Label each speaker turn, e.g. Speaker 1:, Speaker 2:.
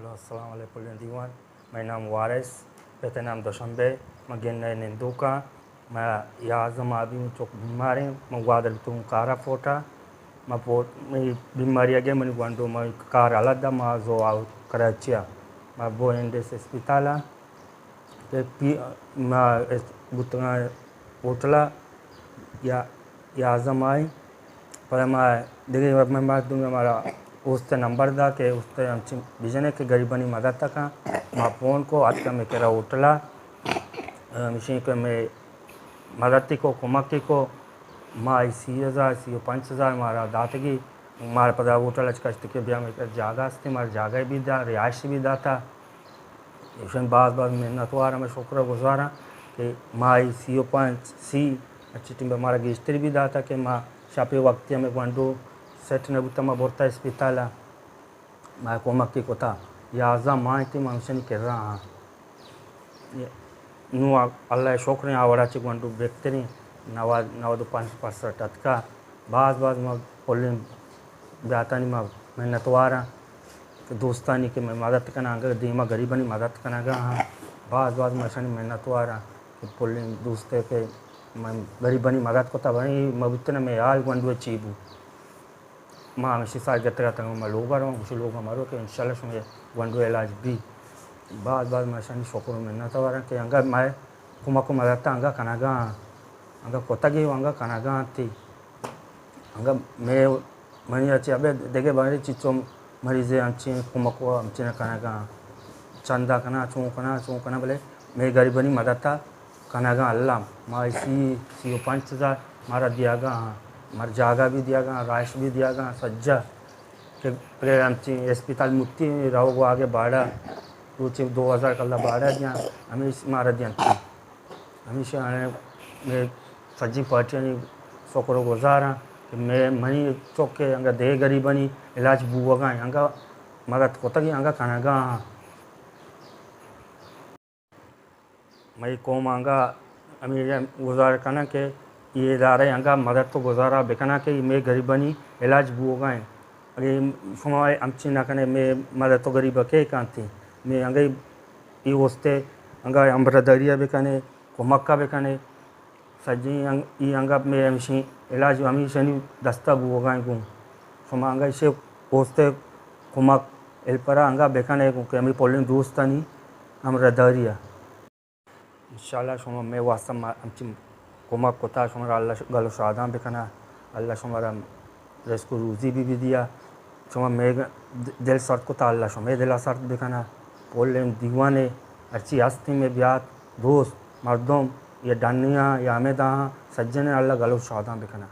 Speaker 1: Halo, assalamualaikum dीवान। मेरा नाम वारिस, कहते नाम दोशंबे। मैं गिन निंदुका। मैं याज़म अभी चौक बीमारी मैं वादल तुम कारा फोटा। मैं पोट मैं बीमारी आगे मैं गुआंडो मैं कार अलग मैं जो आउ कराचिया मैं वो इंडे से अस्पताला के पी मैं बुतना होटला या याज़म आई पर मैं देखिए मैं बात दूँगा हमारा उससे नंबर दा के उससे हम बिजने के गरीबनी मदद तक मैं फ़ोन को आज का मैं करा उठला मिशन के मैं मदद को कुमक को माँ 5,000 मारा दातगी मार पदा उठल के ब्याह में जागा से मार जागा भी दा रिहायश भी दाता इसमें बात मेहनत वारा मैं शुक्र गुजारा कि माँ 5 अच्छी टीम हमारा गिस्त्री भी दाता कि माँ शापे वक्त में गुंडो सेट ने बुतमा बोरता अस्पताला मैं कोमक की कोता याजा माँ इतनी मनुष्य कर रहा नु अल्लाह शुक्र है आवड़ा ची गुंडो बेहतरी नवा 5% अतका बाज मैं पोलिंग ब्यातानी मैं मेहनत वारा दोस्तानी के मैं मदद करना दीमा गरीबनी मदद करना हाँ बाज मशनी मेहनत वारा कि पोलिंग दोस्ते के मैं गरीबनी मदद को तब मैं बितने में यार गुंडो चीबू माँ हमेशा साल जतरा तक मैं लोग रहा हूँ कुछ लोग हमारो के इंशाल्लाह सुनिए गुंडो इलाज भी बाज मशनी शुक्र मेहनत वारा कि अंगा मैं कुमा को मदद अंगा कनागा अंगा कोतागी अंगा कनागा थी अंगा मैं मनी अच्छी अबे देखे बारे चीज़ों मरीज़े अच्छी कुमा को अच्छी न कनागा चंदा कना चूँ कना बोले मैं गरीबनी मदद था कनागा अल्लाह माँ इसी 5,000 मारा दिया गा मार जागा भी दिया गा राइस भी दिया गा सज्जा के प्रे अच्छी अस्पताल मुक्ति रहो आगे बाड़ा कुछ 2,000 कल्ला बाड़ा दिया हमें मारा दिया हमेशा मैं सज्जी पार्टी सोकरो गुजारा कि मैं मनी चौके अंगा दे गरीबनी इलाज बुआगा अंगा मदद कोता की अंगा कनागा मैं कौम अंगा अमीर गुजार करना के ये इदारे अंगा मदद तो गुजारा बेकना के मैं गरीबनी इलाज बुआगा अरे समय अमची ना कने मैं मदद तो गरीब के कांती मैं अंगा ये वस्ते अंगा अम्बरदरिया बेकने कोमक्का बेकने सज्जी ये अंगा में हमेशा इलाज हमेशा नहीं दस्ता बुआगा गुम समय अंगा इसे वस्ते कोमक एलपरा अंगा बेकने को हमें पोलिंग दोस्तानी अम्बरदरिया इंशाल्लाह शुमा मैं वास्तव में अमची कोमक कोता शुमारा अल्लाह गलो शादा बेकना अल्लाह शुमारा रेस्को रूजी भी दिया शुमा मैं दिल सर्द कोता अल्लाह शुमा दिला सर्द बेकना पोलिंग दीवाने अच्छी हस्ती में ब्यात दोस्त मर्दों या डानिया या हमें सज्जन अल्लाह गलो शादा बेकना